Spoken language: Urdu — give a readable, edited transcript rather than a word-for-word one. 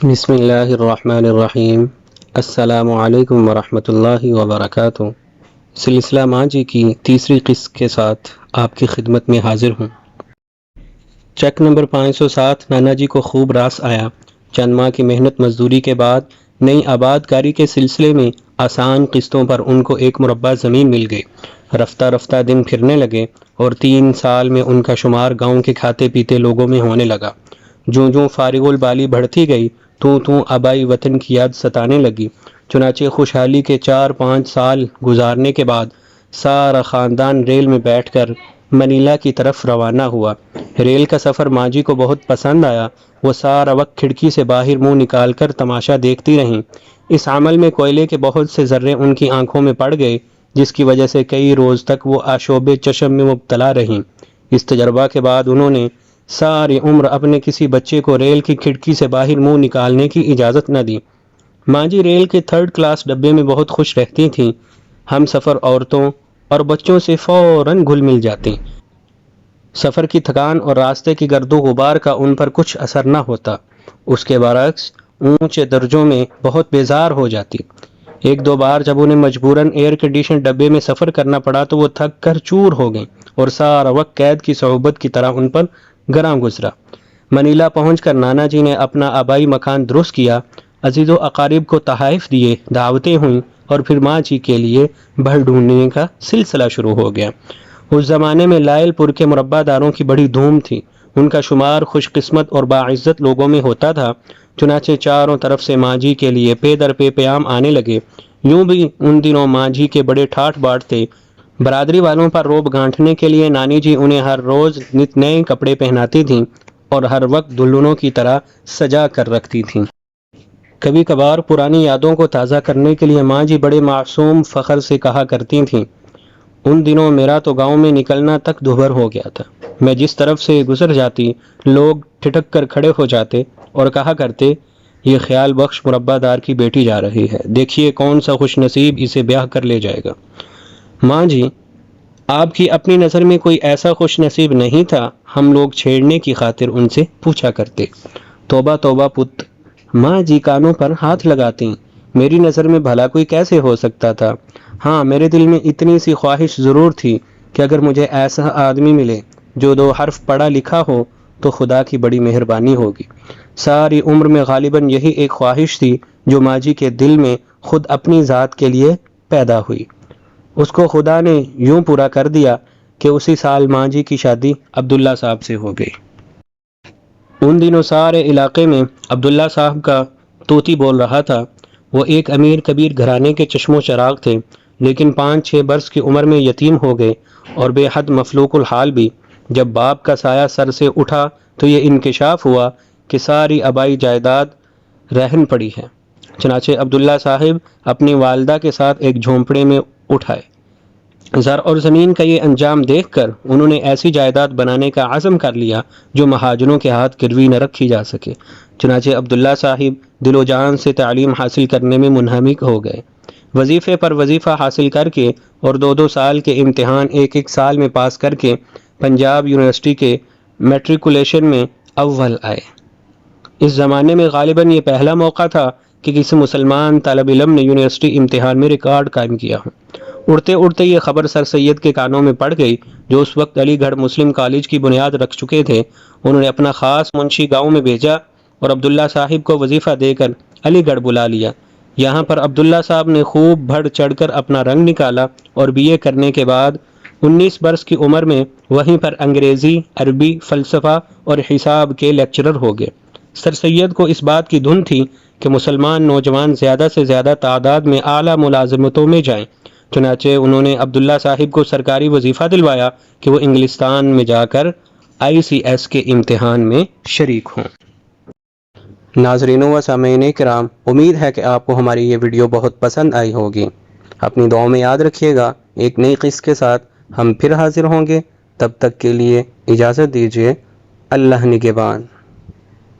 بسم اللہ الرحمن الرحیم۔ السلام علیکم ورحمۃ اللہ وبرکاتہ۔ سلسلہ ماجی کی تیسری قسط کے ساتھ آپ کی خدمت میں حاضر ہوں۔ چیک نمبر 507 نانا جی کو خوب راس آیا۔ چند ماہ کی محنت مزدوری کے بعد نئی آباد کاری کے سلسلے میں آسان قسطوں پر ان کو ایک مربع زمین مل گئی۔ رفتہ رفتہ دن پھرنے لگے اور 3 سال میں ان کا شمار گاؤں کے کھاتے پیتے لوگوں میں ہونے لگا۔ جوں جوں فارغ البالی بڑھتی گئی تو آبائی وطن کی یاد ستانے لگی۔ چنانچہ خوشحالی کے 4-5 سال گزارنے کے بعد سارا خاندان ریل میں بیٹھ کر منیلا کی طرف روانہ ہوا۔ ریل کا سفر ماں جی کو بہت پسند آیا۔ وہ سارا وقت کھڑکی سے باہر منہ نکال کر تماشا دیکھتی رہیں۔ اس عمل میں کوئلے کے بہت سے ذرے ان کی آنکھوں میں پڑ گئے، جس کی وجہ سے کئی روز تک وہ آشوب چشم میں مبتلا رہیں۔ اس تجربہ کے بعد انہوں نے ساری عمر اپنے کسی بچے کو ریل کی کھڑکی سے باہر منہ نکالنے کی اجازت نہ دی۔ ماں جی ریل کے 3rd کلاس ڈبے میں بہت خوش رہتی تھیں۔ ہم سفر عورتوں اور بچوں سے فوراً گھل مل جاتی۔ سفر کی تھکان اور راستے کی گرد و غبار کا ان پر کچھ اثر نہ ہوتا۔ اس کے برعکس اونچے درجوں میں بہت بیزار ہو جاتی۔ 1-2 بار جب انہیں مجبوراً ایئر کنڈیشن ڈبے میں سفر کرنا پڑا تو وہ تھک کر چور ہو گئیں اور سارا وقت قید کی صعوبت کی طرح ان پر گراں گزرا۔ منیلا پہنچ کر نانا جی نے اپنا آبائی مکان درست کیا، عزیز و اقارب کو تحائف دیے، دعوتیں ہوئیں اور پھر ماں جی کے لیے بھر ڈھونڈنے کا سلسلہ شروع ہو گیا۔ اس زمانے میں لائل پور کے مربع داروں کی بڑی دھوم تھی۔ ان کا شمار خوش قسمت اور باعزت لوگوں میں ہوتا تھا۔ چنانچہ چاروں طرف سے ماں جی کے لیے پے در پے پیام آنے لگے۔ یوں بھی ان دنوں ماں جی کے بڑے ٹھاٹھ باٹ تھے۔ برادری والوں پر روب گانٹھنے کے لیے نانی جی انہیں ہر روز نت نئے کپڑے پہناتی تھیں اور ہر وقت دلہنوں کی طرح سجا کر رکھتی تھیں۔ کبھی کبھار پرانی یادوں کو تازہ کرنے کے لیے ماں جی بڑے معصوم فخر سے کہا کرتی تھیں، ان دنوں میرا تو گاؤں میں نکلنا تک دھبر ہو گیا تھا۔ میں جس طرف سے گزر جاتی لوگ ٹھٹک کر کھڑے ہو جاتے اور کہا کرتے، یہ خیال بخش مربع دار کی بیٹی جا رہی ہے، دیکھیے کون سا خوش نصیب اسے بیاہ کر لے جائے گا۔ ماں جی، آپ کی اپنی نظر میں کوئی ایسا خوش نصیب نہیں تھا؟ ہم لوگ چھیڑنے کی خاطر ان سے پوچھا کرتے۔ توبہ توبہ پت، ماں جی کانوں پر ہاتھ لگاتی، میری نظر میں بھلا کوئی کیسے ہو سکتا تھا؟ ہاں، میرے دل میں اتنی سی خواہش ضرور تھی کہ اگر مجھے ایسا آدمی ملے جو 2 حرف پڑھا لکھا ہو تو خدا کی بڑی مہربانی ہوگی۔ ساری عمر میں غالباً یہی ایک خواہش تھی جو ماں جی کے دل میں خود اپنی ذات کے لیے پیدا ہوئی۔ اس کو خدا نے یوں پورا کر دیا کہ اسی سال ماں جی کی شادی عبداللہ صاحب سے ہو گئی۔ ان دنوں سارے علاقے میں عبداللہ صاحب کا طوطی بول رہا تھا۔ وہ ایک امیر کبیر گھرانے کے چشم و چراغ تھے، لیکن 5-6 برس کی عمر میں یتیم ہو گئے اور بے حد مفلوق الحال بھی۔ جب باپ کا سایہ سر سے اٹھا تو یہ انکشاف ہوا کہ ساری آبائی جائیداد رہن پڑی ہے۔ چنانچہ عبداللہ صاحب اپنی والدہ کے ساتھ ایک جھونپڑے میں اٹھائے۔ زر اور زمین کا یہ انجام دیکھ کر انہوں نے ایسی جائیداد بنانے کا عزم کر لیا جو مہاجروں کے ہاتھ گروی نہ رکھی جا سکے۔ چنانچہ عبداللہ صاحب دل و جان سے تعلیم حاصل کرنے میں منہمک ہو گئے۔ وظیفے پر وظیفہ حاصل کر کے اور 2-2 سال کے امتحان 1-1 سال میں پاس کر کے پنجاب یونیورسٹی کے میٹریکولیشن میں اول آئے۔ اس زمانے میں غالباً یہ پہلا موقع تھا کہ کسی مسلمان طالب علم نے یونیورسٹی امتحان میں ریکارڈ قائم کیا ہو۔ اڑتے اڑتے یہ خبر سر سید کے کانوں میں پڑ گئی، جو اس وقت علی گڑھ مسلم کالج کی بنیاد رکھ چکے تھے۔ انہوں نے اپنا خاص منشی گاؤں میں بھیجا اور عبداللہ صاحب کو وظیفہ دے کر علی گڑھ بلا لیا۔ یہاں پر عبداللہ صاحب نے خوب بڑھ چڑھ کر اپنا رنگ نکالا اور BA کرنے کے بعد 19 برس کی عمر میں وہیں پر انگریزی، عربی، فلسفہ اور حساب کے لیکچرر ہو گئے۔ سر سید کو اس بات کی دھن تھی کہ مسلمان نوجوان زیادہ سے زیادہ تعداد میں اعلیٰ ملازمتوں میں جائیں۔ چنانچہ انہوں نے عبداللہ صاحب کو سرکاری وظیفہ دلوایا کہ وہ انگلستان میں جا کر ICS کے امتحان میں شریک ہوں۔ ناظرین و سامعین کرام، امید ہے کہ آپ کو ہماری یہ ویڈیو بہت پسند آئی ہوگی۔ اپنی دعاؤں میں یاد رکھیے گا۔ ایک نئی قسط کے ساتھ ہم پھر حاضر ہوں گے۔ تب تک کے لیے اجازت دیجیے۔ اللہ نگہبان۔